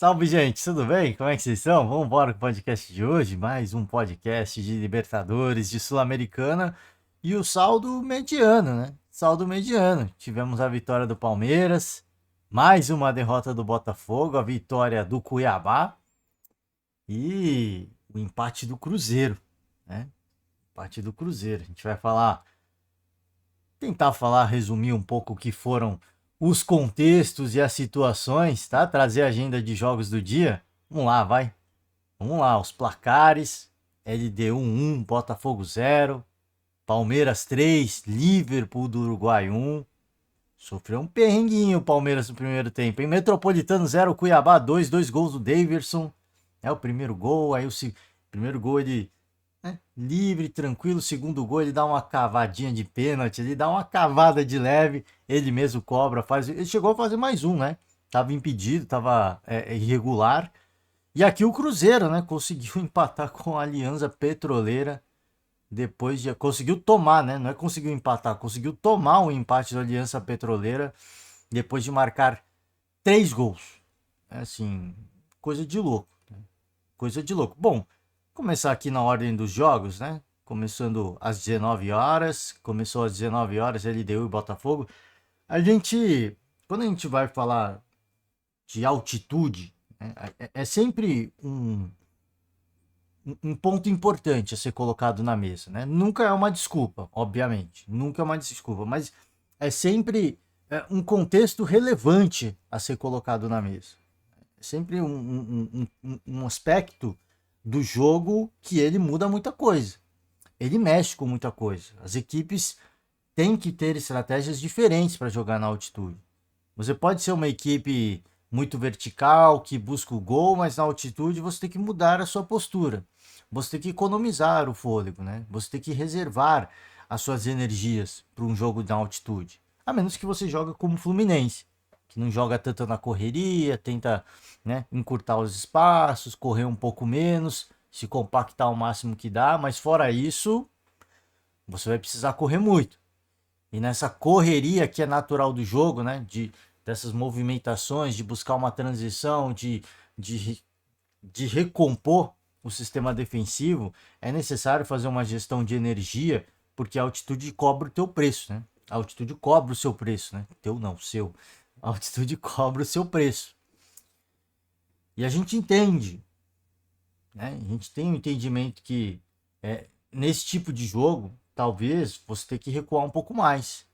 Salve, gente, tudo bem? Como é que vocês estão? Vamos embora com o podcast de hoje. Mais um podcast de Libertadores, de Sul-Americana e o saldo mediano, né? Saldo mediano. Tivemos a vitória do Palmeiras, mais uma derrota do Botafogo, a vitória do Cuiabá e o empate do Cruzeiro, né? Empate do Cruzeiro. A gente vai tentar falar, resumir um pouco o que foram os contextos e as situações, tá? Trazer a agenda de jogos do dia. Vamos lá, vai. Vamos lá, os placares. LDU 1, Botafogo 0, Palmeiras 3, Liverpool do Uruguai 1. Sofreu um perrenguinho o Palmeiras no primeiro tempo. Em Metropolitano 0, Cuiabá 2, dois gols do Daverson. É o primeiro gol, aí primeiro gol ele, né, livre, tranquilo. O segundo gol ele dá uma cavadinha de pênalti, ele dá uma cavada de leve, ele mesmo cobra, faz. Ele chegou a fazer mais um, né? Tava impedido, tava irregular. E aqui o Cruzeiro, né? Conseguiu empatar com a Aliança Petroleira. Depois de. Conseguiu tomar, né? Não é conseguiu empatar, conseguiu tomar o empate da Aliança Petroleira depois de marcar 3 gols. É assim, coisa de louco. Né? Coisa de louco. Bom, começar aqui na ordem dos jogos, né? Começando às 19 horas. Começou às 19 horas, LDU e Botafogo. A gente. Quando a gente vai falar de altitude, né, é sempre um ponto importante a ser colocado na mesa, né? Nunca é uma desculpa, obviamente, nunca é uma desculpa, mas é sempre um contexto relevante a ser colocado na mesa. É sempre um aspecto do jogo que ele muda muita coisa, ele mexe com muita coisa. As equipes têm que ter estratégias diferentes para jogar na altitude. Você pode ser uma equipe muito vertical, que busca o gol, mas na altitude você tem que mudar a sua postura. Você tem que economizar o fôlego, né? Você tem que reservar as suas energias para um jogo na altitude. A menos que você jogue como o Fluminense, que não joga tanto na correria, tenta, né, encurtar os espaços, correr um pouco menos, se compactar ao máximo que dá, mas fora isso, você vai precisar correr muito. E nessa correria que é natural do jogo, né? Dessas movimentações, de buscar uma transição, de, de recompor o sistema defensivo, é necessário fazer uma gestão de energia, porque a altitude cobra o teu preço, né? A altitude cobra o seu preço, né? Teu não, seu. A altitude cobra o seu preço. E a gente entende, né? A gente tem um entendimento que nesse tipo de jogo, talvez você tenha que recuar um pouco mais.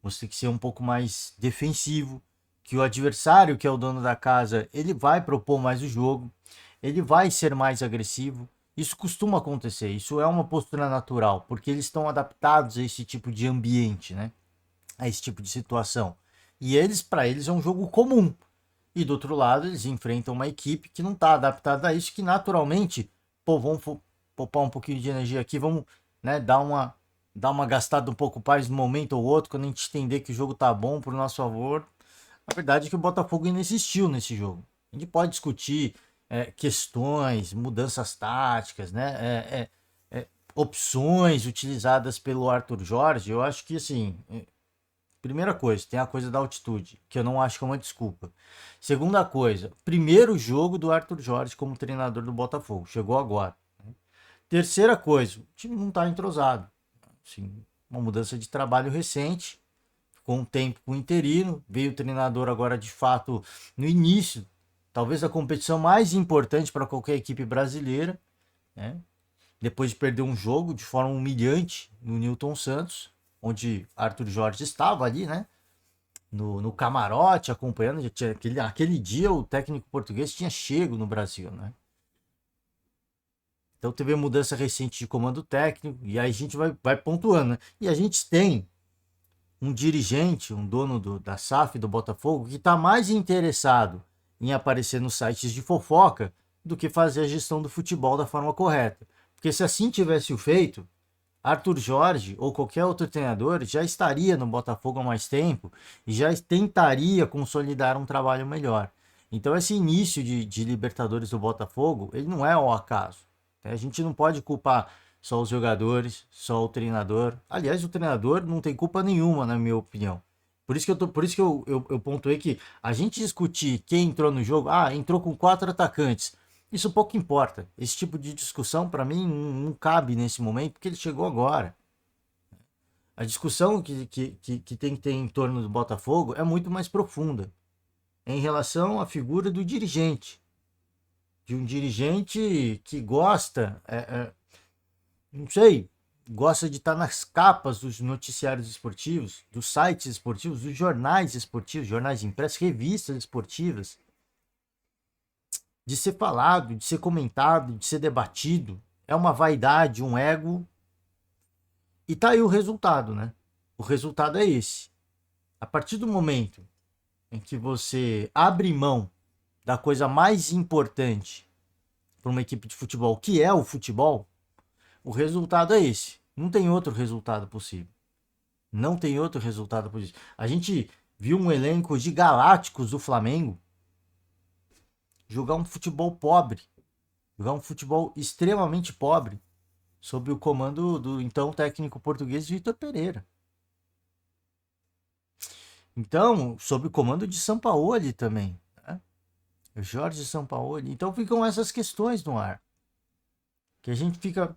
Você tem que ser um pouco mais defensivo, que o adversário, que é o dono da casa, ele vai propor mais o jogo, ele vai ser mais agressivo. Isso costuma acontecer, isso é uma postura natural, porque eles estão adaptados a esse tipo de ambiente, né? A esse tipo de situação. E eles, para eles, é um jogo comum. E do outro lado, eles enfrentam uma equipe que não está adaptada a isso, que naturalmente, pô, vamos poupar um pouquinho de energia aqui, vamos, né, dar uma gastada um pouco mais no momento ou outro, quando a gente entender que o jogo tá bom pro nosso favor. A verdade é que o Botafogo ainda insistiu nesse jogo. A gente pode discutir questões, mudanças táticas, né, opções utilizadas pelo Arthur Jorge. Eu acho que, assim, primeira coisa, tem a coisa da altitude, que eu não acho que é uma desculpa. Segunda coisa, primeiro jogo do Arthur Jorge como treinador do Botafogo, chegou agora. Né? Terceira coisa, o time não está entrosado. Assim, uma mudança de trabalho recente, ficou um tempo com o interino, veio o treinador agora de fato no início, talvez a competição mais importante para qualquer equipe brasileira, né? Depois de perder um jogo de forma humilhante no Newton Santos, onde Arthur Jorge estava ali, né? No camarote, acompanhando. Aquele dia o técnico português tinha chego no Brasil, né? Então teve a mudança recente de comando técnico, e aí a gente vai pontuando, né? E a gente tem um dirigente, um dono da SAF do Botafogo, que está mais interessado em aparecer nos sites de fofoca do que fazer a gestão do futebol da forma correta. Porque se assim tivesse o feito, Arthur Jorge ou qualquer outro treinador já estaria no Botafogo há mais tempo e já tentaria consolidar um trabalho melhor. Então esse início de Libertadores do Botafogo, ele não é ao acaso. A gente não pode culpar só os jogadores, só o treinador. Aliás, o treinador não tem culpa nenhuma, na minha opinião. Por isso que eu pontuei que a gente discutir quem entrou no jogo, entrou com 4 atacantes. Isso pouco importa. Esse tipo de discussão, para mim, não cabe nesse momento, porque ele chegou agora. A discussão que tem que ter em torno do Botafogo é muito mais profunda em relação à figura do dirigente. De um dirigente que gosta, não sei, gosta de estar nas capas dos noticiários esportivos, dos sites esportivos, dos jornais esportivos, jornais impressos, revistas esportivas, de ser falado, de ser comentado, de ser debatido. É uma vaidade, um ego. E tá aí o resultado, né? O resultado é esse. A partir do momento em que você abre mão da coisa mais importante para uma equipe de futebol, que é o futebol, o resultado é esse. Não tem outro resultado possível. Não tem outro resultado possível. A gente viu um elenco de galácticos do Flamengo jogar um futebol pobre, jogar um futebol extremamente pobre, sob o comando do então técnico português Vitor Pereira. Então, sob o comando de Sampaoli também, né? Jorge Sampaoli. Então ficam essas questões no ar. Que a gente fica.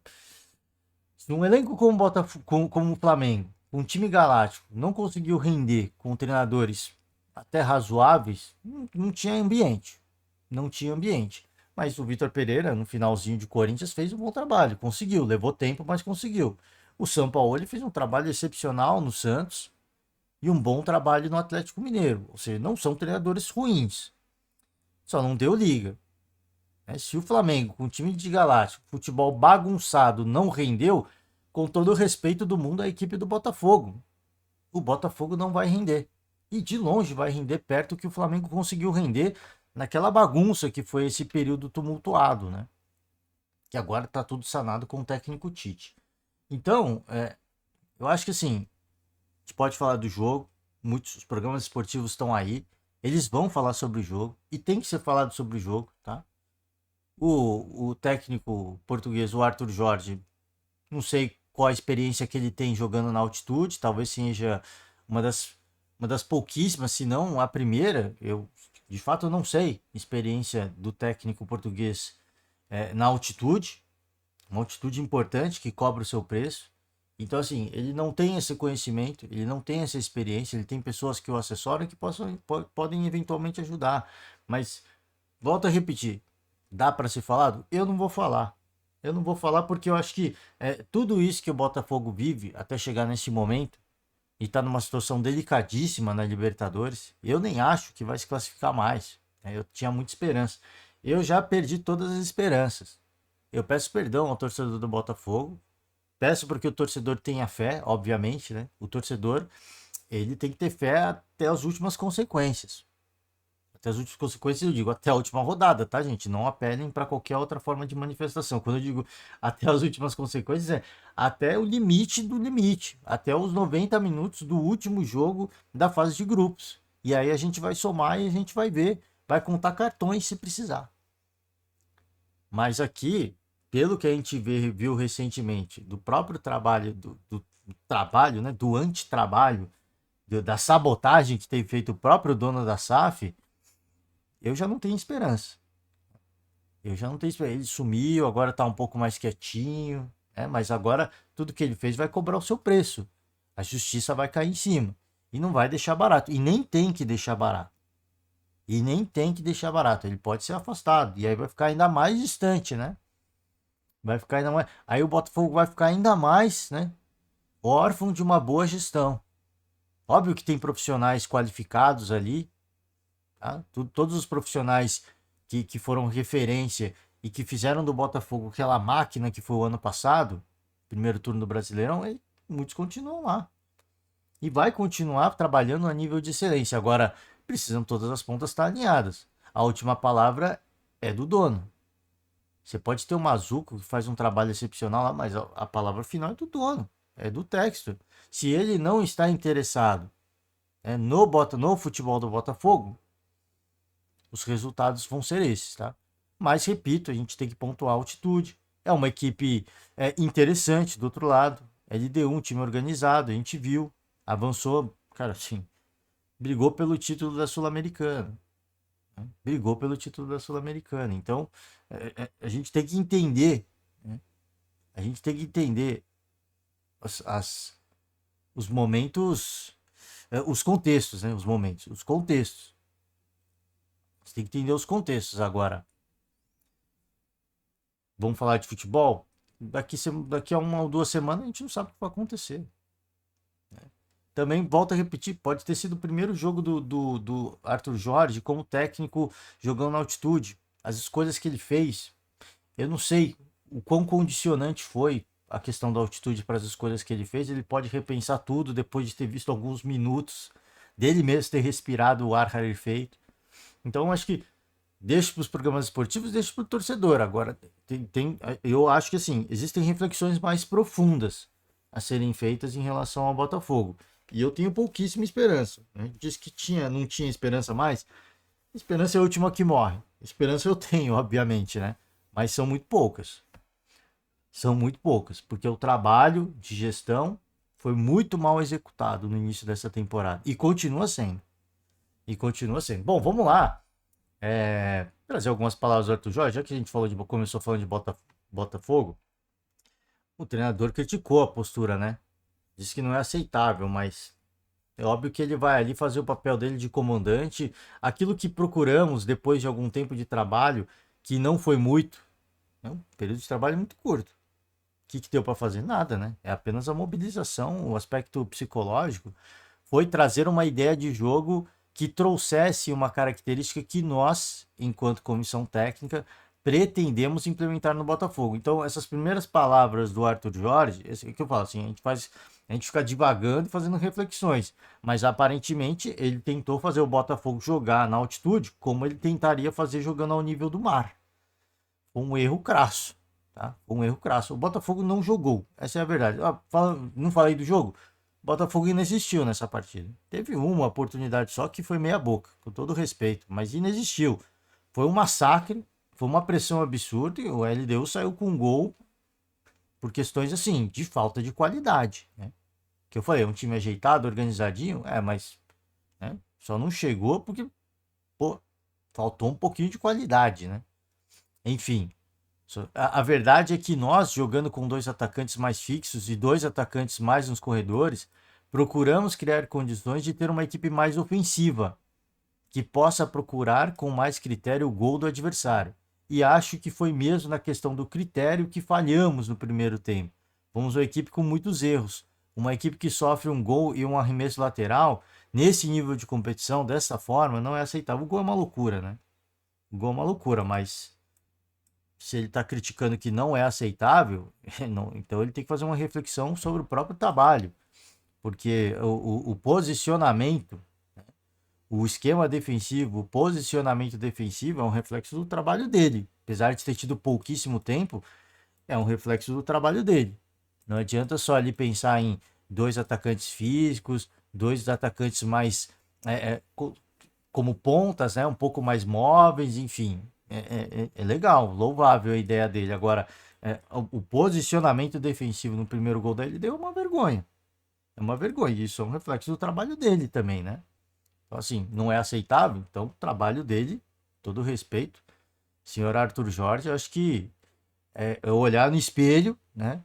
Se um elenco como o Flamengo, um time galáctico, não conseguiu render com treinadores até razoáveis, não tinha ambiente. Não tinha ambiente. Mas o Vitor Pereira, no finalzinho de Corinthians, fez um bom trabalho. Conseguiu, levou tempo, mas conseguiu. O Sampaoli fez um trabalho excepcional no Santos e um bom trabalho no Atlético Mineiro. Ou seja, não são treinadores ruins. Só não deu liga. Se o Flamengo, com um time de galáctico, futebol bagunçado, não rendeu, com todo o respeito do mundo, a equipe do Botafogo. O Botafogo não vai render. E de longe vai render perto do que o Flamengo conseguiu render naquela bagunça que foi esse período tumultuado, né? Que agora está tudo sanado com o técnico Tite. Então, eu acho que assim, a gente pode falar do jogo, muitos programas esportivos estão aí, eles vão falar sobre o jogo, e tem que ser falado sobre o jogo, tá? O técnico português, o Arthur Jorge, não sei qual a experiência que ele tem jogando na altitude, talvez seja uma das, uma das pouquíssimas, se não a primeira. Eu, de fato, eu não sei experiência do técnico português na altitude, uma altitude importante que cobra o seu preço. Então, assim, ele não tem esse conhecimento, ele não tem essa experiência, ele tem pessoas que o assessoram que podem eventualmente ajudar. Mas, volto a repetir, dá para ser falado? Eu não vou falar. Eu não vou falar porque eu acho que tudo isso que o Botafogo vive até chegar nesse momento e tá numa situação delicadíssima na Libertadores, eu nem acho que vai se classificar mais. Eu tinha muita esperança. Eu já perdi todas as esperanças. Eu peço perdão ao torcedor do Botafogo. Peço porque o torcedor tenha fé, obviamente, né? O torcedor, ele tem que ter fé até as últimas consequências. Até as últimas consequências, eu digo até a última rodada, tá, gente? Não apelem para qualquer outra forma de manifestação. Quando eu digo até as últimas consequências, é até o limite do limite, até os 90 minutos do último jogo da fase de grupos. E aí a gente vai somar e a gente vai ver, vai contar cartões se precisar. Mas aqui, pelo que a gente viu recentemente, do próprio trabalho, do trabalho, né, do antitrabalho, da sabotagem que tem feito o próprio dono da SAF, eu já não tenho esperança. Eu já não tenho esperança. Ele sumiu, agora tá um pouco mais quietinho, né? Mas agora tudo que ele fez vai cobrar o seu preço. A justiça vai cair em cima. E não vai deixar barato. E nem tem que deixar barato. E nem tem que deixar barato. Ele pode ser afastado. E aí vai ficar ainda mais distante, né? Vai ficar ainda mais. Aí o Botafogo vai ficar ainda mais, né? Órfão de uma boa gestão. Óbvio que tem profissionais qualificados ali, tá? Todos os profissionais que foram referência e que fizeram do Botafogo aquela máquina que foi o ano passado, primeiro turno do Brasileirão, muitos continuam lá. E vai continuar trabalhando a nível de excelência. Agora, precisam todas as pontas estar alinhadas. A última palavra é do dono. Você pode ter o Mazuco que faz um trabalho excepcional lá, mas a palavra final é do dono, é do Textor. Se ele não está interessado no futebol do Botafogo, os resultados vão ser esses, tá? Mas, repito, a gente tem que pontuar a altitude. É uma equipe interessante do outro lado. LDU, um time organizado, a gente viu. Avançou, cara, assim, brigou pelo título da Sul-Americana. Né? Brigou pelo título da Sul-Americana. Então, a gente tem que entender, né? A gente tem que entender as, as- os momentos, os contextos, né? Os momentos, os contextos. Você tem que entender os contextos. Agora, vamos falar de futebol? Daqui a uma ou duas semanas a gente não sabe o que vai acontecer. Também, volto a repetir, pode ter sido o primeiro jogo do Arthur Jorge como técnico jogando na altitude. As escolhas que ele fez, eu não sei o quão condicionante foi a questão da altitude para as escolhas que ele fez. Ele pode repensar tudo depois de ter visto alguns minutos dele mesmo ter respirado o ar rarefeito. Então, acho que deixa para os programas esportivos, deixa para o torcedor. Agora, eu acho que assim, existem reflexões mais profundas a serem feitas em relação ao Botafogo. E eu tenho pouquíssima esperança. Né? Diz que não tinha esperança mais. Esperança é a última que morre. Esperança eu tenho, obviamente, né? Mas são muito poucas. São muito poucas, porque o trabalho de gestão foi muito mal executado no início dessa temporada. E continua sendo. E continua sendo. Bom, vamos lá. Trazer algumas palavras do Arthur Jorge, já que a gente começou falando de Botafogo, o treinador criticou a postura, né? Disse que não é aceitável, mas é óbvio que ele vai ali fazer o papel dele de comandante. Aquilo que procuramos depois de algum tempo de trabalho, que não foi muito, né? Um período de trabalho muito curto. O que deu para fazer? Nada, né? É apenas a mobilização, o aspecto psicológico. Foi trazer uma ideia de jogo que trouxesse uma característica que nós, enquanto comissão técnica, pretendemos implementar no Botafogo. Então, essas primeiras palavras do Arthur Jorge, esse que eu falo assim, a gente fica divagando e fazendo reflexões, mas aparentemente ele tentou fazer o Botafogo jogar na altitude como ele tentaria fazer jogando ao nível do mar. Foi um erro crasso, tá? Foi um erro crasso. O Botafogo não jogou, essa é a verdade. Não falei do jogo? O Botafogo inexistiu nessa partida. Teve uma oportunidade só que foi meia boca, com todo respeito, mas inexistiu. Foi um massacre, foi uma pressão absurda e o LDU saiu com um gol por questões assim, de falta de qualidade, né? Que eu falei, é um time ajeitado, organizadinho, mas né, só não chegou porque, pô, faltou um pouquinho de qualidade, né? Enfim, a verdade é que nós, jogando com dois atacantes mais fixos e dois atacantes mais nos corredores, procuramos criar condições de ter uma equipe mais ofensiva, que possa procurar com mais critério o gol do adversário. E acho que foi mesmo na questão do critério que falhamos no primeiro tempo. Fomos uma equipe com muitos erros. Uma equipe que sofre um gol e um arremesso lateral, nesse nível de competição, dessa forma, não é aceitável. O gol é uma loucura, né? O gol é uma loucura, mas se ele está criticando que não é aceitável, não, então ele tem que fazer uma reflexão sobre o próprio trabalho, porque o posicionamento, o esquema defensivo, o posicionamento defensivo é um reflexo do trabalho dele. Apesar de ter tido pouquíssimo tempo, é um reflexo do trabalho dele. Não adianta só ali pensar em dois atacantes físicos, dois atacantes mais como pontas, né, um pouco mais móveis, enfim. É legal, louvável a ideia dele. Agora, o posicionamento defensivo no primeiro gol dele deu uma vergonha. É uma vergonha. Isso é um reflexo do trabalho dele também, né? Então, assim, não é aceitável. Então, o trabalho dele, todo respeito, senhor Arthur Jorge, acho que é olhar no espelho, né?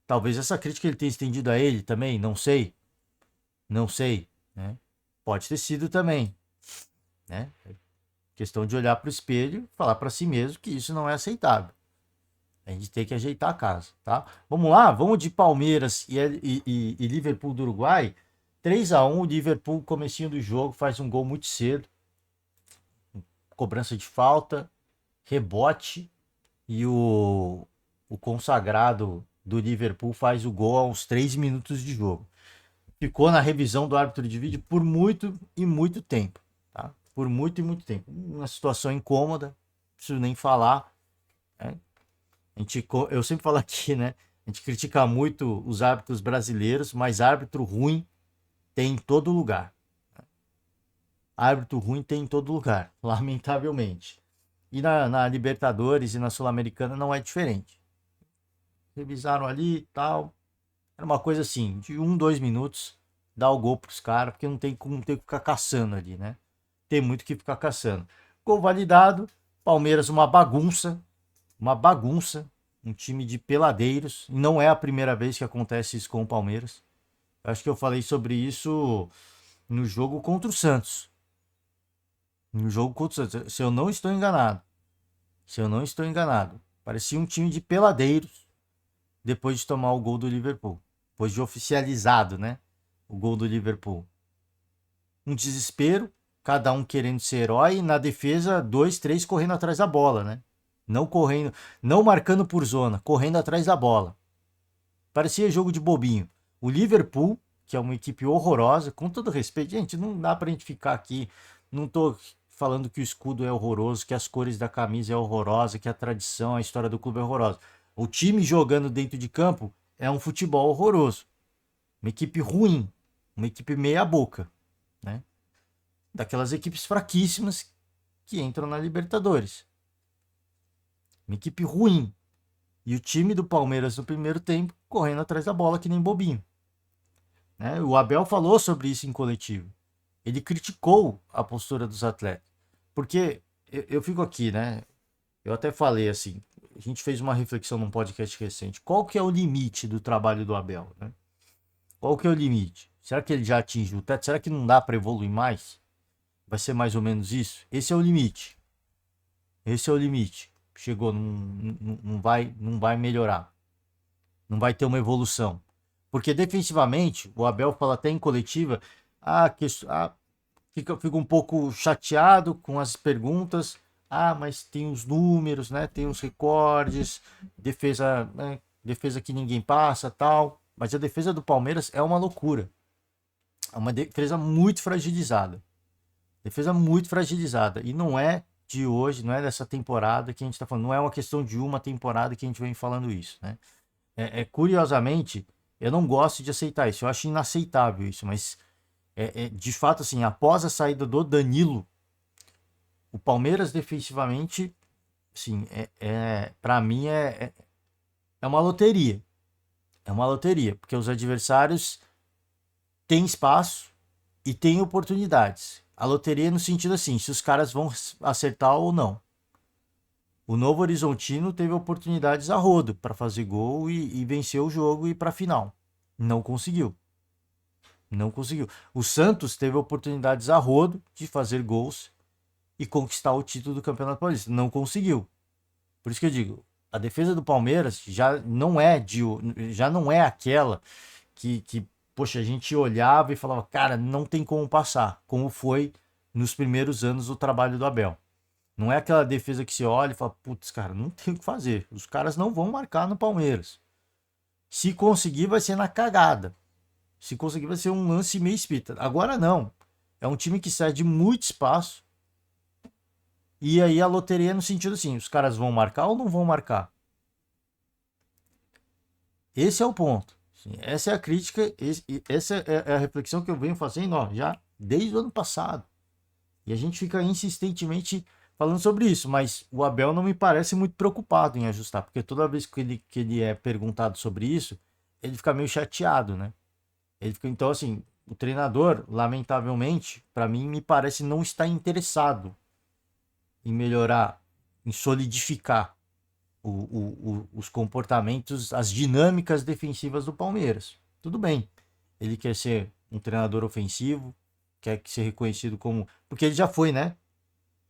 Talvez essa crítica ele tenha estendido a ele também, não sei. Não sei, né? Pode ter sido também, né? Questão de olhar para o espelho e falar para si mesmo que isso não é aceitável. A gente tem que ajeitar a casa, tá? Vamos lá, vamos de Palmeiras e Liverpool do Uruguai. 3-1, o Liverpool, comecinho do jogo, faz um gol muito cedo. Cobrança de falta, rebote e o consagrado do Liverpool faz o gol aos 3 minutos de jogo. Ficou na revisão do árbitro de vídeo por muito e muito tempo, tá? Por muito e muito tempo. Uma situação incômoda, não preciso nem falar, né? Eu sempre falo aqui, né? A gente critica muito os árbitros brasileiros, mas árbitro ruim tem em todo lugar. Árbitro ruim tem em todo lugar, lamentavelmente. E na Libertadores e na Sul-Americana não é diferente. Revisaram ali e tal. Era uma coisa assim, de 1, 2 minutos, dar o gol pros caras, porque não tem que ficar caçando ali, né? Tem muito que ficar caçando. Gol validado, Palmeiras uma bagunça, uma bagunça, um time de peladeiros. Não é a primeira vez que acontece isso com o Palmeiras. Eu acho que eu falei sobre isso no jogo contra o Santos. No jogo contra o Santos, se eu não estou enganado. Se eu não estou enganado. Parecia um time de peladeiros depois de tomar o gol do Liverpool. Depois de oficializado, né? O gol do Liverpool. Um desespero, cada um querendo ser herói, e na defesa, dois, três correndo atrás da bola, né? Não correndo, não marcando por zona, correndo atrás da bola. Parecia jogo de bobinho. O Liverpool, que é uma equipe horrorosa, com todo respeito, gente, não dá pra gente ficar aqui, não tô falando que o escudo é horroroso, que as cores da camisa é horrorosa, que a tradição, a história do clube é horrorosa. O time jogando dentro de campo é um futebol horroroso. Uma equipe ruim, uma equipe meia boca, né? Daquelas equipes fraquíssimas que entram na Libertadores. Uma equipe ruim. E o time do Palmeiras no primeiro tempo correndo atrás da bola que nem bobinho. Né? O Abel falou sobre isso em coletivo. Ele criticou a postura dos atletas. Porque eu fico aqui, né? Eu até falei assim, a gente fez uma reflexão num podcast recente. Qual que é o limite do trabalho do Abel? Né? Qual que é o limite? Será que ele já atingiu o teto? Será que não dá para evoluir mais? Vai ser mais ou menos isso? Esse é o limite. Esse é o limite. Chegou, não vai melhorar. Não vai ter uma evolução. Porque defensivamente, o Abel fala até em coletiva, fica um pouco chateado com as perguntas. Ah, mas tem os números, né? Tem os recordes, defesa, né? Defesa que ninguém passa, tal. Mas a defesa do Palmeiras é uma loucura. É uma defesa muito fragilizada. Defesa muito fragilizada. E não é de hoje, não é dessa temporada que a gente está falando. Não é uma questão de uma temporada que a gente vem falando isso, né? Curiosamente, eu não gosto de aceitar isso. Eu acho inaceitável isso, mas de fato, assim, após a saída do Danilo, o Palmeiras defensivamente, assim, para mim é uma loteria. É uma loteria, porque os adversários têm espaço e têm oportunidades. A loteria no sentido assim, se os caras vão acertar ou não. O Novo Horizontino teve oportunidades a rodo para fazer gol e vencer o jogo e ir para a final. Não conseguiu. Não conseguiu. O Santos teve oportunidades a rodo de fazer gols e conquistar o título do Campeonato Paulista. Não conseguiu. Por isso que eu digo, a defesa do Palmeiras já não é aquela que poxa, a gente olhava e falava, cara, não tem como passar, como foi nos primeiros anos do trabalho do Abel. Não é aquela defesa que se olha e fala, putz, cara, não tem o que fazer. Os caras não vão marcar no Palmeiras. Se conseguir, vai ser na cagada. Se conseguir, vai ser um lance meio espírita. Agora não. É um time que cede muito espaço. E aí a loteria é no sentido assim: os caras vão marcar ou não vão marcar? Esse é o ponto. Essa é a crítica, essa é a reflexão que eu venho fazendo ó, já desde o ano passado. E a gente fica insistentemente falando sobre isso, mas o Abel não me parece muito preocupado em ajustar, porque toda vez que ele é perguntado sobre isso, ele fica meio chateado, né? Então, assim, o treinador, lamentavelmente, para mim, me parece não estar interessado em melhorar, em solidificar os comportamentos, as dinâmicas defensivas do Palmeiras. Tudo bem, ele quer ser um treinador ofensivo, quer ser reconhecido como. Porque ele já foi, né?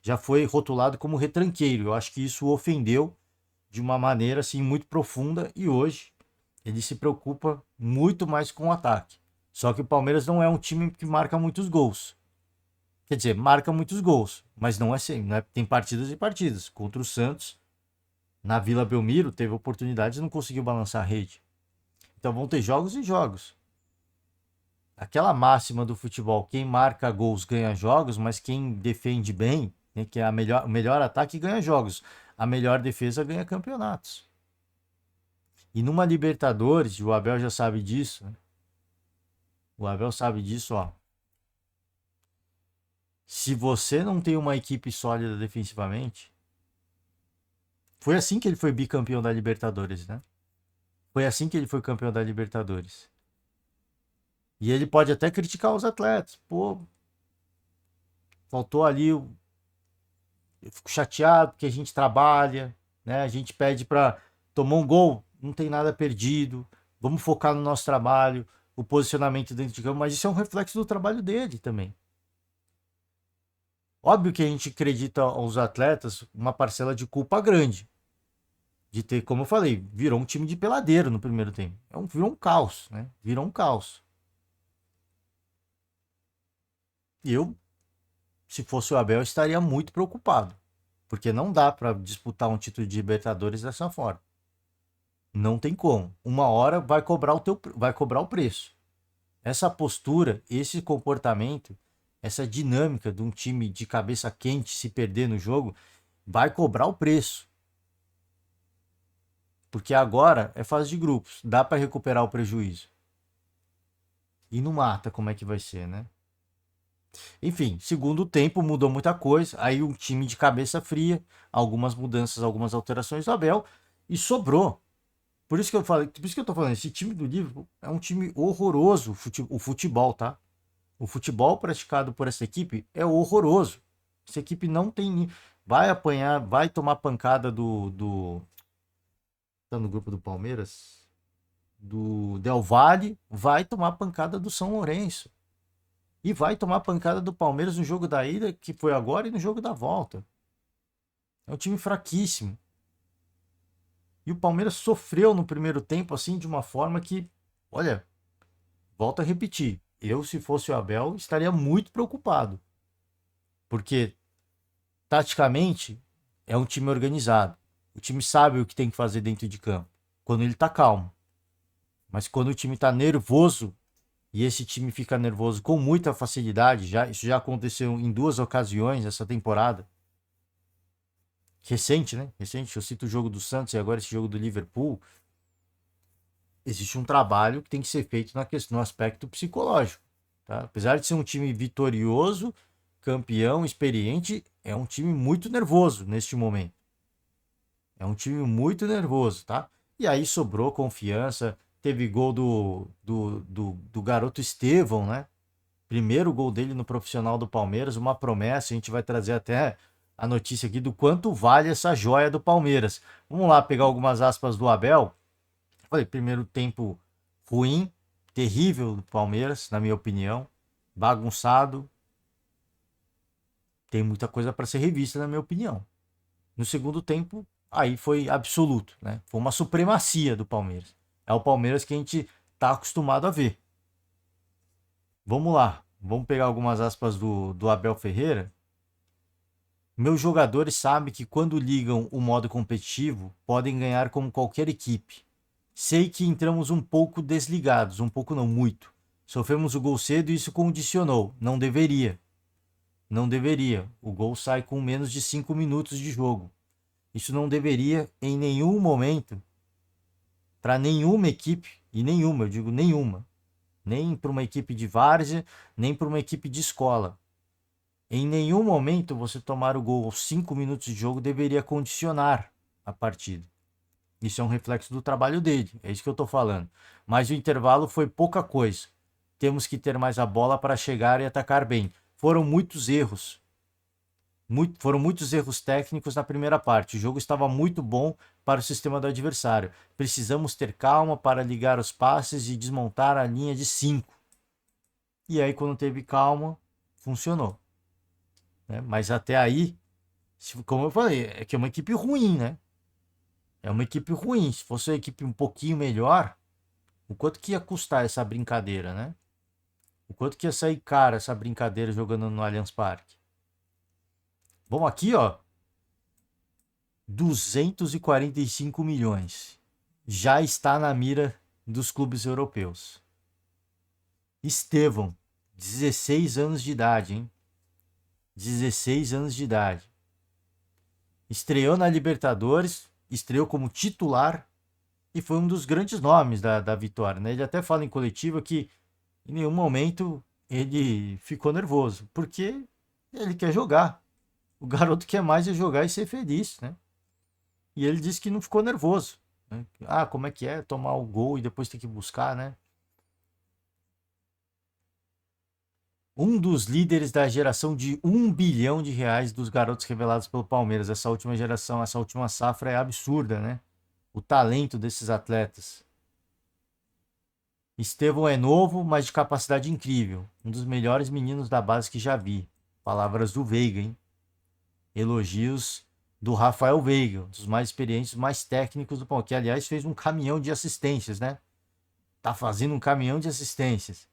Já foi rotulado como retranqueiro. Eu acho que isso o ofendeu de uma maneira assim muito profunda e hoje ele se preocupa muito mais com o ataque. Só que o Palmeiras não é um time que marca muitos gols. Quer dizer, marca muitos gols, mas não é sempre, né? Tem partidas e partidas. Contra o Santos, na Vila Belmiro, teve oportunidades e não conseguiu balançar a rede. Então vão ter jogos e jogos. Aquela máxima do futebol, quem marca gols ganha jogos, mas quem defende bem, né, que é o melhor ataque ganha jogos. A melhor defesa ganha campeonatos. E numa Libertadores, o Abel já sabe disso, né? O Abel sabe disso, ó. Se você não tem uma equipe sólida defensivamente, foi assim que ele foi bicampeão da Libertadores, né? Foi assim que ele foi campeão da Libertadores. E ele pode até criticar os atletas. Pô, faltou ali. Eu fico chateado porque a gente trabalha, né? A gente pede para tomar um gol, não tem nada perdido. Vamos focar no nosso trabalho, o posicionamento dentro de campo, mas isso é um reflexo do trabalho dele também. Óbvio que a gente acredita aos atletas uma parcela de culpa grande. De ter, como eu falei, virou um time de peladeiro no primeiro tempo. Virou um caos, né? Virou um caos. E eu, se fosse o Abel, estaria muito preocupado. Porque não dá para disputar um título de Libertadores dessa forma. Não tem como. Uma hora vai cobrar o preço. Essa postura, esse comportamento, essa dinâmica de um time de cabeça quente se perder no jogo, vai cobrar o preço. Porque agora é fase de grupos, dá para recuperar o prejuízo. E no mata, como é que vai ser, né? Enfim, segundo tempo mudou muita coisa. Aí um time de cabeça fria, algumas mudanças, algumas alterações do Abel e sobrou. Por isso que eu falei, por isso que eu tô falando, esse time do Liverpool é um time horroroso, o futebol, tá? O futebol praticado por essa equipe é horroroso. Essa equipe não tem, vai apanhar, vai tomar pancada tá no grupo do Palmeiras, do Del Valle, vai tomar pancada do São Lourenço. E vai tomar pancada do Palmeiras no jogo da ida, que foi agora, e no jogo da volta. É um time fraquíssimo. E o Palmeiras sofreu no primeiro tempo, assim, de uma forma que, olha, volto a repetir. Eu, se fosse o Abel, estaria muito preocupado. Porque, taticamente, é um time organizado. O time sabe o que tem que fazer dentro de campo. Quando ele tá calmo. Mas quando o time tá nervoso, e esse time fica nervoso com muita facilidade, isso já aconteceu em 2 ocasiões essa temporada. Recente, né? Recente, eu cito o jogo do Santos e agora esse jogo do Liverpool. Existe um trabalho que tem que ser feito no aspecto psicológico. Tá? Apesar de ser um time vitorioso, campeão, experiente, é um time muito nervoso neste momento. É um time muito nervoso, tá? E aí sobrou confiança. Teve gol do garoto Estevão, né? Primeiro gol dele no profissional do Palmeiras, uma promessa. A gente vai trazer até a notícia aqui do quanto vale essa joia do Palmeiras. Vamos lá pegar algumas aspas do Abel. Falei, primeiro tempo ruim, terrível do Palmeiras, na minha opinião. Bagunçado. Tem muita coisa para ser revista, na minha opinião. No segundo tempo, aí foi absoluto, né? Foi uma supremacia do Palmeiras. É o Palmeiras que a gente tá acostumado a ver. Vamos lá, vamos pegar algumas aspas do Abel Ferreira. Meus jogadores sabem que quando ligam o modo competitivo, podem ganhar como qualquer equipe. Sei que entramos um pouco desligados, um pouco não, muito. Sofremos o gol cedo e isso condicionou. Não deveria. Não deveria. O gol sai com menos de 5 minutos de jogo. Isso não deveria em nenhum momento, para nenhuma equipe, e nenhuma, eu digo nenhuma, nem para uma equipe de várzea, nem para uma equipe de escola. Em nenhum momento você tomar o gol aos 5 minutos de jogo deveria condicionar a partida. Isso é um reflexo do trabalho dele, é isso que eu estou falando. Mas o intervalo foi pouca coisa. Temos que ter mais a bola para chegar e atacar bem. Foram muitos erros. Foram muitos erros técnicos na primeira parte. O jogo estava muito bom para o sistema do adversário. Precisamos ter calma para ligar os passes e desmontar a linha de 5. E aí, quando teve calma, funcionou. Né? Mas até aí, como eu falei, é que é uma equipe ruim, né? É uma equipe ruim. Se fosse uma equipe um pouquinho melhor, o quanto que ia custar essa brincadeira, né? O quanto que ia sair cara essa brincadeira jogando no Allianz Parque. Bom, aqui, ó, 245 milhões. Já está na mira dos clubes europeus. Estevão, 16 anos de idade, hein? 16 anos de idade. Estreou na Libertadores, estreou como titular e foi um dos grandes nomes da vitória, né? Ele até fala em coletiva que em nenhum momento ele ficou nervoso, porque ele quer jogar. O garoto quer mais é jogar e ser feliz, né? E ele disse que não ficou nervoso. Né? Ah, como é que é tomar o gol e depois ter que buscar, né? Um dos líderes da geração de R$ 1 bilhão dos garotos revelados pelo Palmeiras. Essa última geração, essa última safra é absurda, né? O talento desses atletas. Estevão é novo, mas de capacidade incrível. Um dos melhores meninos da base que já vi. Palavras do Veiga, hein? Elogios do Rafael Veiga, um dos mais experientes, mais técnicos do Palmeiras, que aliás fez um caminhão de assistências, né? Tá fazendo um caminhão de assistências.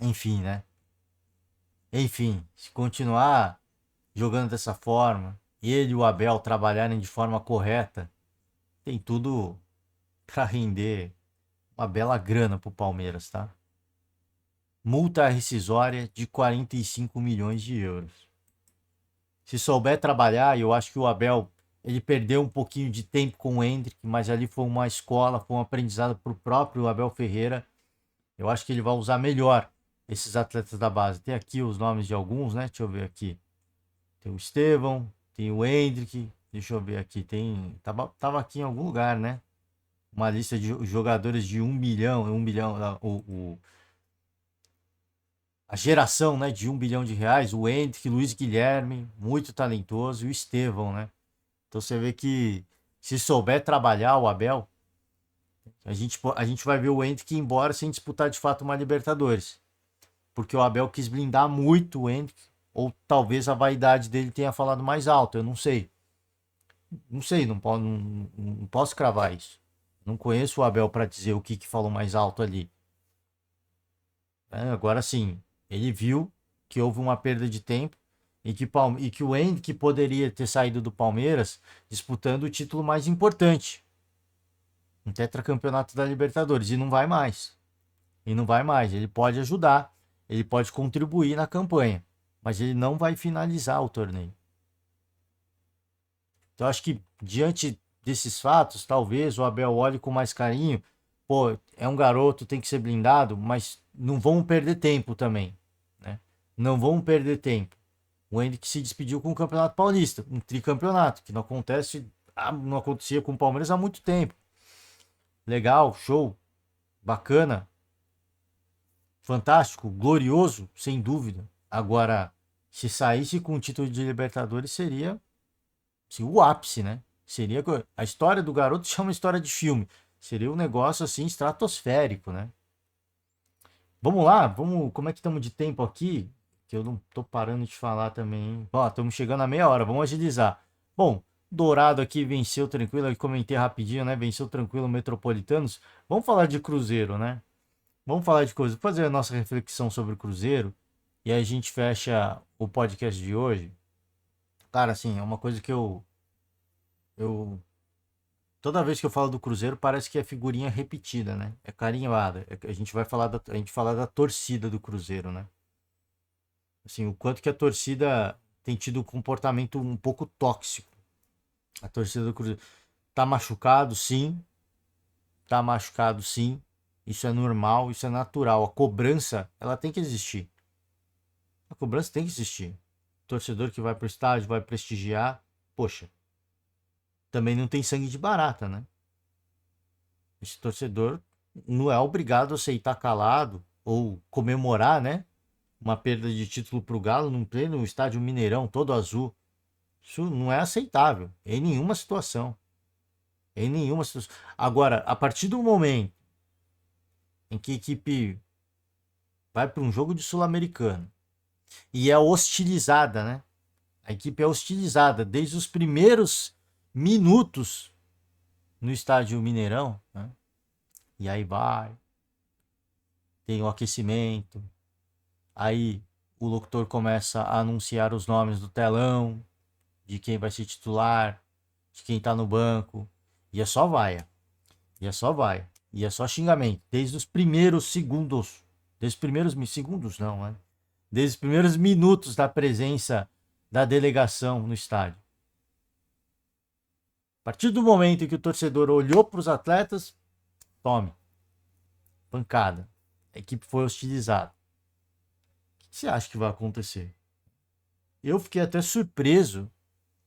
Enfim, né? Enfim, se continuar jogando dessa forma, ele e o Abel trabalharem de forma correta, tem tudo para render uma bela grana pro Palmeiras, tá? Multa rescisória de 45 milhões de euros. Se souber trabalhar, eu acho que o Abel ele perdeu um pouquinho de tempo com o Endrick, mas ali foi uma escola, foi um aprendizado para o próprio Abel Ferreira. Eu acho que ele vai usar melhor esses atletas da base. Tem aqui os nomes de alguns, né? Deixa eu ver aqui. Tem o Estevão, tem o Endrick. Deixa eu ver aqui. Tava aqui em algum lugar, né? Uma lista de jogadores de 1 bilhão, a geração, né, de R$ 1 bilhão. O Endrick, Luiz Guilherme, muito talentoso, e o Estevão, né? Então você vê que se souber trabalhar o Abel, a gente vai ver o Endrick ir embora sem disputar de fato uma Libertadores. Porque o Abel quis blindar muito o Endrick, ou talvez a vaidade dele tenha falado mais alto, eu não sei. Não sei, não posso cravar isso. Não conheço o Abel para dizer o que falou mais alto ali. Agora sim, ele viu que houve uma perda de tempo e que o Endrick poderia ter saído do Palmeiras disputando o título mais importante, um tetracampeonato da Libertadores, e não vai mais. E não vai mais. Ele pode ajudar, ele pode contribuir na campanha, mas ele não vai finalizar o torneio. Então acho que diante desses fatos, talvez o Abel olhe com mais carinho. Pô, é um garoto, tem que ser blindado, mas não vão perder tempo também, né? Não vão perder tempo. O Henrique se despediu com o Campeonato Paulista, um tricampeonato, que não acontecia com o Palmeiras há muito tempo. Legal, show, bacana, fantástico, glorioso, sem dúvida. Agora, se saísse com o título de Libertadores, seria o ápice, né? Seria a história do garoto é uma história de filme. Seria um negócio assim estratosférico, né? Vamos lá, como é que estamos de tempo aqui? Que eu não tô parando de falar também, hein? Ó, estamos chegando a meia hora, vamos agilizar. Bom, Dourado aqui venceu tranquilo, eu comentei rapidinho, né? Venceu tranquilo o Metropolitanos. Vamos falar de Cruzeiro, né? Vamos falar de coisa, fazer a nossa reflexão sobre o Cruzeiro e aí a gente fecha o podcast de hoje. Cara, assim, é uma coisa que eu toda vez que eu falo do Cruzeiro parece que é figurinha repetida, né? É carinhada. A gente vai falar a gente fala da torcida do Cruzeiro, né? Assim, o quanto que a torcida tem tido um comportamento um pouco tóxico. A torcida do Cruzeiro tá machucado, sim. Tá machucado, sim. Isso é normal, isso é natural. A cobrança, ela tem que existir. A cobrança tem que existir. O torcedor que vai pro estádio, vai prestigiar, poxa, também não tem sangue de barata, né? Esse torcedor não é obrigado a aceitar calado ou comemorar, né? Uma perda de título pro Galo num pleno estádio Mineirão todo azul. Isso não é aceitável em nenhuma situação. Em nenhuma situação. Agora, a partir do momento em que a equipe vai para um jogo de Sul-Americano e é hostilizada, né? A equipe é hostilizada desde os primeiros minutos no estádio Mineirão, né? E aí vai, tem o aquecimento, aí o locutor começa a anunciar os nomes do telão, de quem vai ser titular, de quem tá no banco, e é só vaia, e é só vaia, e é só xingamento, desde os primeiros segundos, desde os primeiros segundos não, né? Desde os primeiros minutos da presença da delegação no estádio. A partir do momento em que o torcedor olhou para os atletas, tome, pancada, a equipe foi hostilizada. O que você acha que vai acontecer? Eu fiquei até surpreso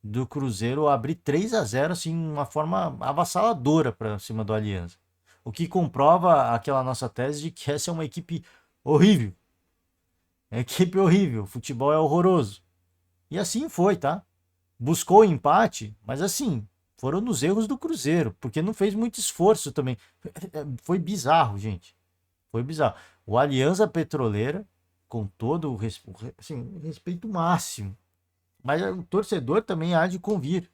do Cruzeiro abrir 3-0 assim, de uma forma avassaladora para cima do Aliança. O que comprova aquela nossa tese de que essa é uma equipe horrível. É equipe horrível, futebol é horroroso. E assim foi, tá? Buscou o empate, mas assim, foram nos erros do Cruzeiro, porque não fez muito esforço também. Foi bizarro, gente. Foi bizarro. O Alianza Petroleira, com todo o respeito máximo, mas o torcedor também há de convir.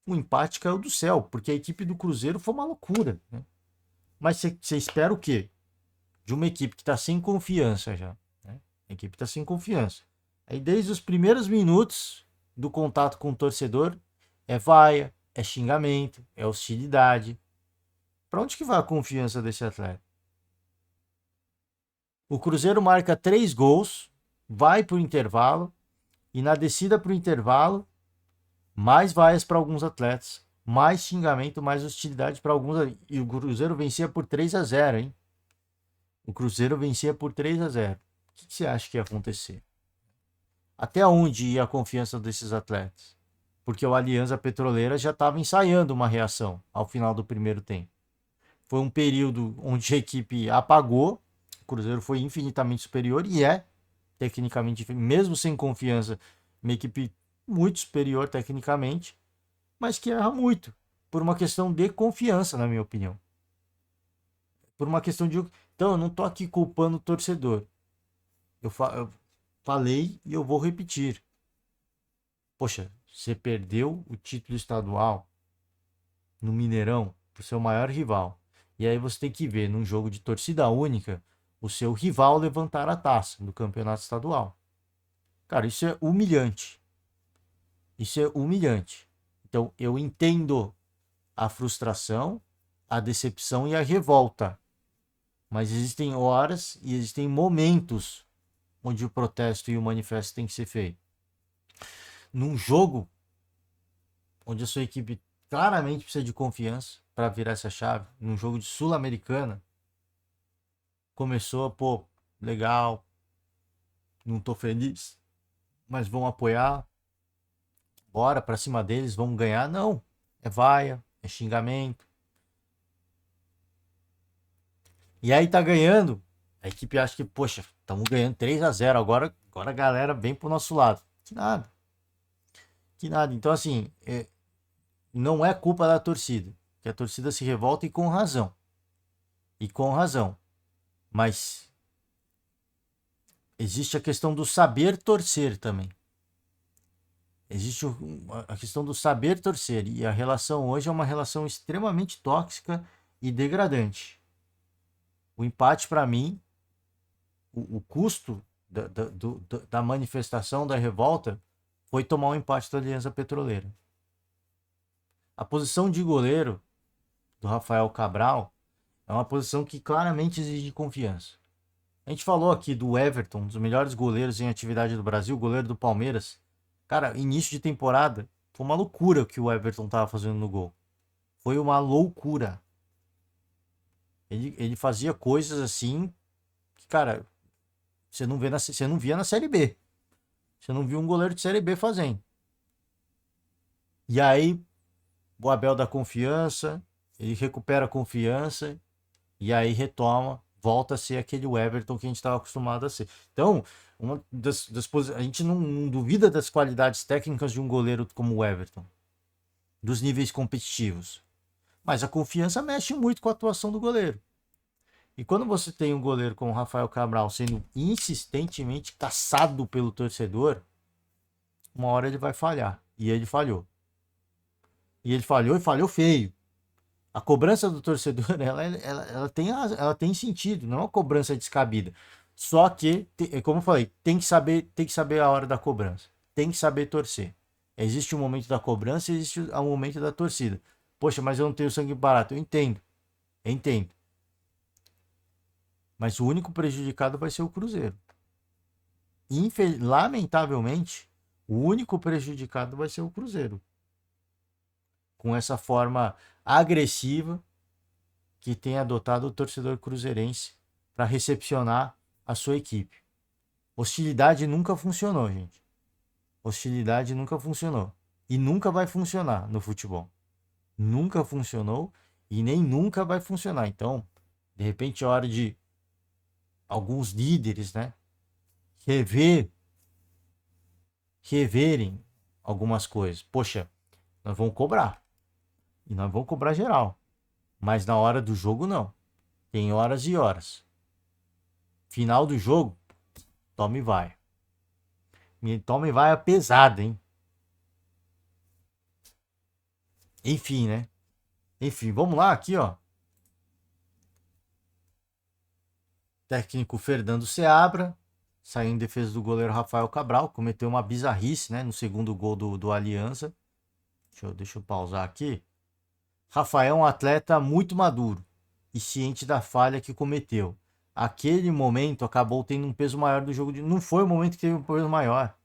O empate caiu do céu, porque a equipe do Cruzeiro foi uma loucura, né? Mas você espera o quê? De uma equipe que está sem confiança já, né? A equipe está sem confiança. Aí desde os primeiros minutos do contato com o torcedor, é vaia, é xingamento, é hostilidade. Para onde que vai a confiança desse atleta? O Cruzeiro marca 3 gols, vai para o intervalo, e na descida para o intervalo, mais vaias para alguns atletas, mais xingamento, mais hostilidade para alguns. E o Cruzeiro vencia por 3-0, hein? O Cruzeiro vencia por 3-0. O que você acha que ia acontecer? Até onde ia a confiança desses atletas? Porque o Alianza Petroleira já estava ensaiando uma reação ao final do primeiro tempo. Foi um período onde a equipe apagou, o Cruzeiro foi infinitamente superior e é, tecnicamente, mesmo sem confiança, uma equipe muito superior tecnicamente, mas que erra muito, por uma questão de confiança, na minha opinião. Por uma questão de. Então, eu não estou aqui culpando o torcedor. Eu falei e eu vou repetir. Poxa, você perdeu o título estadual no Mineirão para o seu maior rival. E aí você tem que ver, num jogo de torcida única, o seu rival levantar a taça do campeonato estadual. Cara, isso é humilhante. Isso é humilhante. Então, eu entendo a frustração, a decepção e a revolta. Mas existem horas e existem momentos onde o protesto e o manifesto tem que ser feito. Num jogo onde a sua equipe claramente precisa de confiança para virar essa chave, num jogo de Sul-Americana, começou, pô, legal, não tô feliz, mas vão apoiar, bora pra cima deles, vamos ganhar. Não, é vaia, é xingamento. E aí tá ganhando, a equipe acha que, poxa, estamos ganhando 3-0, agora a galera vem pro nosso lado. Que nada, que nada. Então, assim, não é culpa da torcida, que a torcida se revolta e com razão. E com razão. Mas existe a questão do saber torcer também. Existe a questão do saber torcer. E a relação hoje é uma relação extremamente tóxica e degradante. O empate, para mim, o custo da manifestação da revolta foi tomar um empate da Aliança Petroleira. A posição de goleiro do Rafael Cabral é uma posição que claramente exige confiança. A gente falou aqui do Everton, um dos melhores goleiros em atividade do Brasil, goleiro do Palmeiras. Cara, início de temporada, foi uma loucura o que o Everton tava fazendo no gol. Foi uma loucura. Ele fazia coisas assim que, cara, você não via na Série B. Você não viu um goleiro de Série B fazendo. E aí, o Abel dá confiança, ele recupera a confiança e aí retoma, volta a ser aquele Everton que a gente estava acostumado a ser. Então, a gente não duvida das qualidades técnicas de um goleiro como o Everton, dos níveis competitivos. Mas a confiança mexe muito com a atuação do goleiro. E quando você tem um goleiro como o Rafael Cabral sendo insistentemente caçado pelo torcedor, uma hora ele vai falhar. E ele falhou. E ele falhou e falhou feio. A cobrança do torcedor, ela tem sentido, não é uma cobrança descabida. Só que, como eu falei, tem que saber a hora da cobrança. Tem que saber torcer. Existe um momento da cobrança e existe um momento da torcida. Poxa, mas eu não tenho sangue barato. Eu entendo. Mas o único prejudicado vai ser o Cruzeiro. Lamentavelmente, o único prejudicado vai ser o Cruzeiro. Com essa forma agressiva que tem adotado o torcedor cruzeirense para recepcionar a sua equipe. Hostilidade nunca funcionou, gente. Hostilidade nunca funcionou. E nunca vai funcionar no futebol. Nunca funcionou e nem nunca vai funcionar. Então, de repente é hora de alguns líderes, né, reverem algumas coisas. Poxa, nós vamos cobrar. E nós vamos cobrar geral. Mas na hora do jogo, não. Tem horas e horas. Final do jogo, tome e vai. Tome e vai é pesada, hein? Enfim, né? Enfim, vamos lá aqui, ó. Técnico Fernando Seabra saiu em defesa do goleiro Rafael Cabral, cometeu uma bizarrice, né, no segundo gol do Aliança. Deixa eu pausar aqui. Rafael é um atleta muito maduro e ciente da falha que cometeu. Aquele momento acabou tendo um peso maior do jogo. Não foi o momento que teve um peso maior.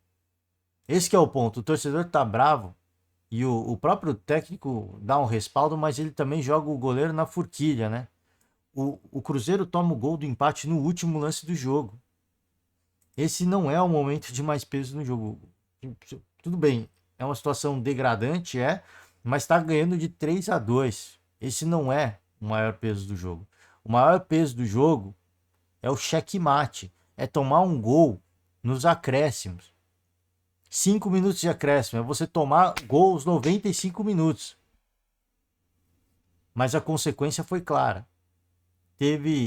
Esse que é o ponto. O torcedor tá bravo e o próprio técnico dá um respaldo, mas ele também joga o goleiro na forquilha, né? O Cruzeiro toma o gol do empate no último lance do jogo. Esse não é o momento de mais peso no jogo. Tudo bem, é uma situação degradante, mas está ganhando de 3-2. Esse não é o maior peso do jogo. O maior peso do jogo é o checkmate, é tomar um gol nos acréscimos. 5 minutos de acréscimo, é você tomar gol aos 95 minutos. Mas a consequência foi clara.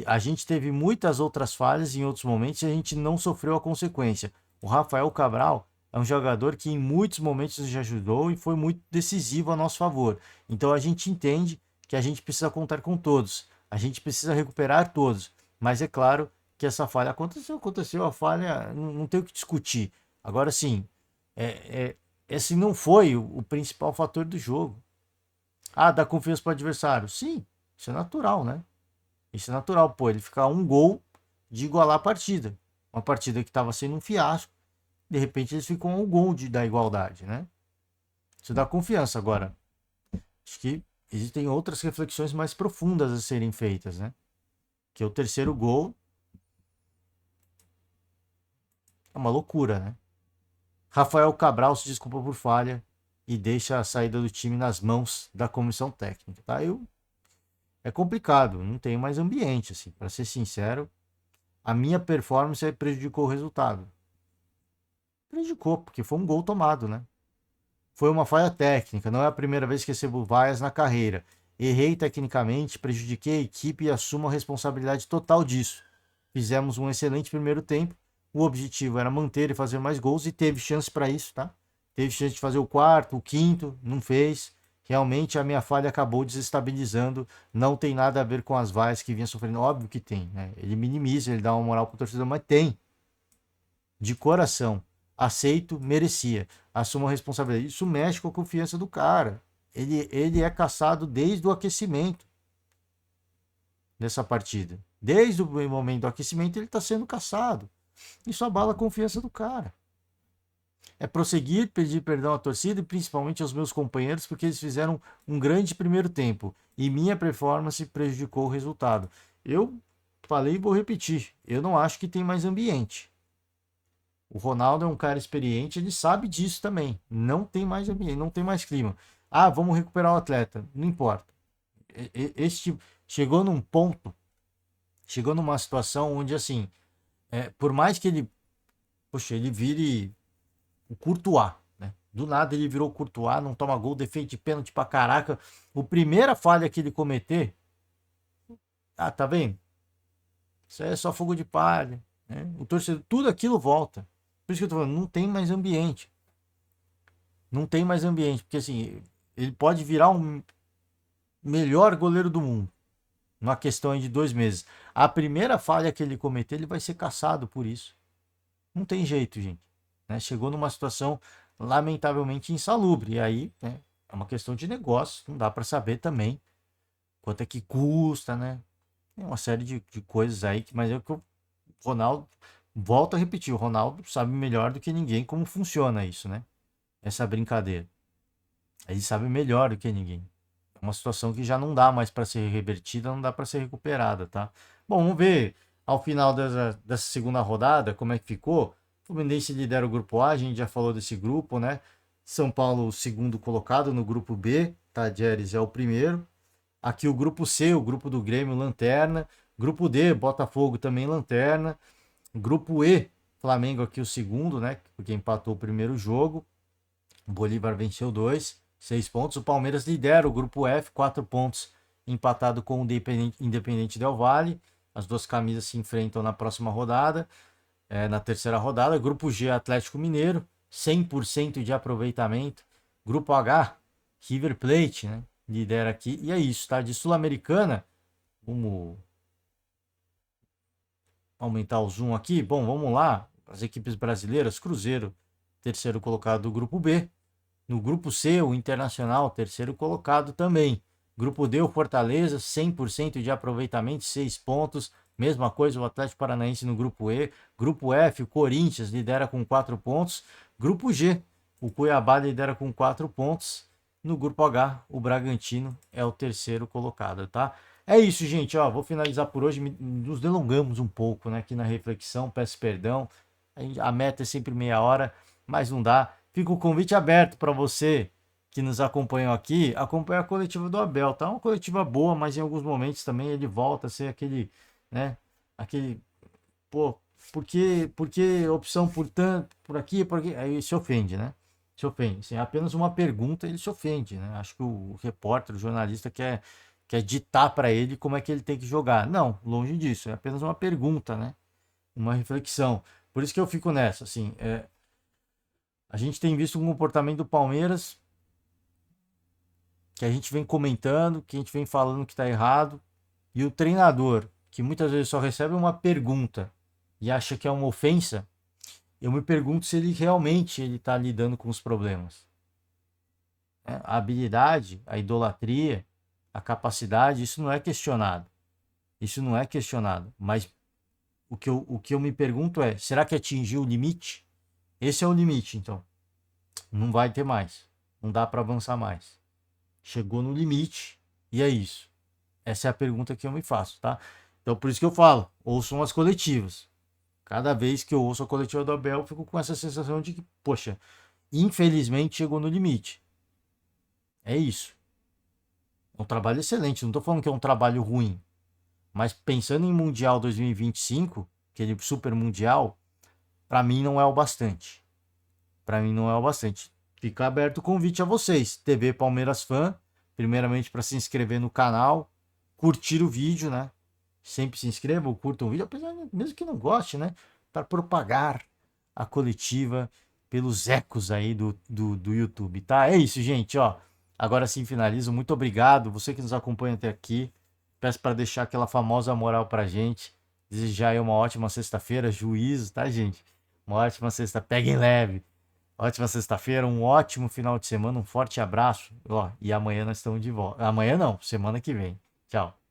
A gente teve muitas outras falhas em outros momentos e a gente não sofreu a consequência. O Rafael Cabral é um jogador que em muitos momentos nos ajudou e foi muito decisivo a nosso favor. Então a gente entende que a gente precisa contar com todos. A gente precisa recuperar todos. Mas é claro que essa falha aconteceu a falha, não tem o que discutir. Agora sim, esse não foi o principal fator do jogo. Ah, dá confiança para o adversário. Sim, isso é natural, né? Isso é natural, pô, ele ficar um gol de igualar a partida. Uma partida que estava sendo um fiasco, de repente eles ficam a um gol da igualdade, né? Isso dá confiança. Agora, acho que existem outras reflexões mais profundas a serem feitas, né? Que o terceiro gol é uma loucura, né? Rafael Cabral se desculpa por falha e deixa a saída do time nas mãos da comissão técnica, tá? É complicado, não tem mais ambiente, assim, para ser sincero. A minha performance prejudicou o resultado. Prejudicou, porque foi um gol tomado, né? Foi uma falha técnica, não é a primeira vez que recebo vaias na carreira. Errei tecnicamente, prejudiquei a equipe e assumo a responsabilidade total disso. Fizemos um excelente primeiro tempo. O objetivo era manter e fazer mais gols e teve chance para isso, tá? Teve chance de fazer o quarto, o quinto, não fez. Realmente a minha falha acabou desestabilizando. Não tem nada a ver com as vaias que vinha sofrendo. Óbvio que tem, né? Ele minimiza, ele dá uma moral pro torcedor, mas tem. De coração. Aceito, merecia. Assumo a responsabilidade. Isso mexe com a confiança do cara. Ele é caçado desde o aquecimento dessa partida. Desde o momento do aquecimento ele está sendo caçado. Isso abala a confiança do cara. É prosseguir, pedir perdão à torcida e principalmente aos meus companheiros, porque eles fizeram um grande primeiro tempo e minha performance prejudicou o resultado. Eu falei e vou repetir, eu não acho que tem mais ambiente. O Ronaldo é um cara experiente, ele sabe disso também. Não tem mais ambiente, não tem mais clima. Ah, vamos recuperar o atleta. Não importa. Esse tipo, chegou num ponto, chegou numa situação onde, assim, por mais que ele, poxa, ele vire o Courtois, né? Do nada ele virou Courtois, não toma gol, defende pênalti pra caraca. O primeira falha que ele cometer, tá vendo? Isso aí é só fogo de palha, né? O torcedor, tudo aquilo volta. Por isso que eu tô falando, não tem mais ambiente. Não tem mais ambiente, porque assim, ele pode virar um melhor goleiro do mundo. Numa questão de 2 meses. A primeira falha que ele cometer, ele vai ser caçado por isso. Não tem jeito, gente. Né? Chegou numa situação lamentavelmente insalubre. E aí, né, é uma questão de negócio. Não dá para saber também quanto é que custa, né? Tem uma série de coisas aí. Mas é o que o Ronaldo, volto a repetir, o Ronaldo sabe melhor do que ninguém como funciona isso, né? Essa brincadeira. Ele sabe melhor do que ninguém. É uma situação que já não dá mais para ser revertida, não dá para ser recuperada, tá? Bom, vamos ver ao final dessa segunda rodada como é que ficou. O Fluminense lidera o grupo A, a gente já falou desse grupo, né? São Paulo, o segundo colocado no grupo B, Tadieres é o primeiro. Aqui o grupo C, o grupo do Grêmio, Lanterna. Grupo D, Botafogo também lanterna. Grupo E, Flamengo aqui o segundo, né? Porque empatou o primeiro jogo. O Bolívar venceu 2, 6 pontos. O Palmeiras lidera o grupo F, 4 pontos, empatado com o Independente Del Valle. As duas camisas se enfrentam na próxima rodada, na terceira rodada. Grupo G, Atlético Mineiro, 100% de aproveitamento. Grupo H, River Plate, né? Lidera aqui. E é isso, tá? De Sul-Americana, vamos aumentar o zoom aqui. Bom, vamos lá. As equipes brasileiras, Cruzeiro, terceiro colocado do grupo B. No grupo C, o Internacional, terceiro colocado também. Grupo D, o Fortaleza, 100% de aproveitamento, 6 pontos. Mesma coisa o Atlético Paranaense no grupo E. Grupo F, o Corinthians lidera com 4 pontos. Grupo G, o Cuiabá lidera com 4 pontos. No grupo H, o Bragantino é o terceiro colocado, tá? É isso, gente. Ó, vou finalizar por hoje. Nos delongamos um pouco, né, aqui na reflexão. Peço perdão. A meta é sempre meia hora, mas não dá. Fica o convite aberto para você que nos acompanhou aqui, acompanhar a coletiva do Abel. Tá uma coletiva boa, mas em alguns momentos também ele volta a ser aquele, né? Aquele, pô, porque opção por tanto, por aqui, aí se ofende, né? Se ofende. Assim, é apenas uma pergunta, ele se ofende, né? Acho que o repórter, o jornalista quer ditar para ele como é que ele tem que jogar. Não, longe disso. É apenas uma pergunta, né? Uma reflexão. Por isso que eu fico nessa, assim, a gente tem visto um comportamento do Palmeiras que a gente vem comentando, que a gente vem falando que está errado, e o treinador, que muitas vezes só recebe uma pergunta e acha que é uma ofensa, eu me pergunto se ele realmente está lidando com os problemas. A habilidade, a idolatria, a capacidade, isso não é questionado. Isso não é questionado. Mas o que eu me pergunto é, será que atingiu o limite? Esse é o limite, então. Não vai ter mais. Não dá para avançar mais. Chegou no limite e é isso. Essa é a pergunta que eu me faço, tá? Então, por isso que eu falo, ouçam as coletivas. Cada vez que eu ouço a coletiva do Abel, eu fico com essa sensação de que, poxa, infelizmente chegou no limite. É isso. É um trabalho excelente. Não estou falando que é um trabalho ruim. Mas pensando em Mundial 2025, aquele super Mundial, para mim não é o bastante. Para mim não é o bastante. Fica aberto o convite a vocês, TV Palmeiras Fã, primeiramente para se inscrever no canal, curtir o vídeo, né? Sempre se inscrevam, curtam o vídeo, apesar mesmo que não goste, né? Para propagar a coletiva pelos ecos aí do YouTube, tá? É isso, gente, ó. Agora sim finalizo. Muito obrigado, você que nos acompanha até aqui. Peço para deixar aquela famosa moral pra gente. Desejar aí uma ótima sexta-feira, juízo, tá, gente? Uma ótima sexta, peguem leve. Ótima sexta-feira, um ótimo final de semana, um forte abraço. Ó, e amanhã nós estamos de volta. Amanhã não, semana que vem. Tchau.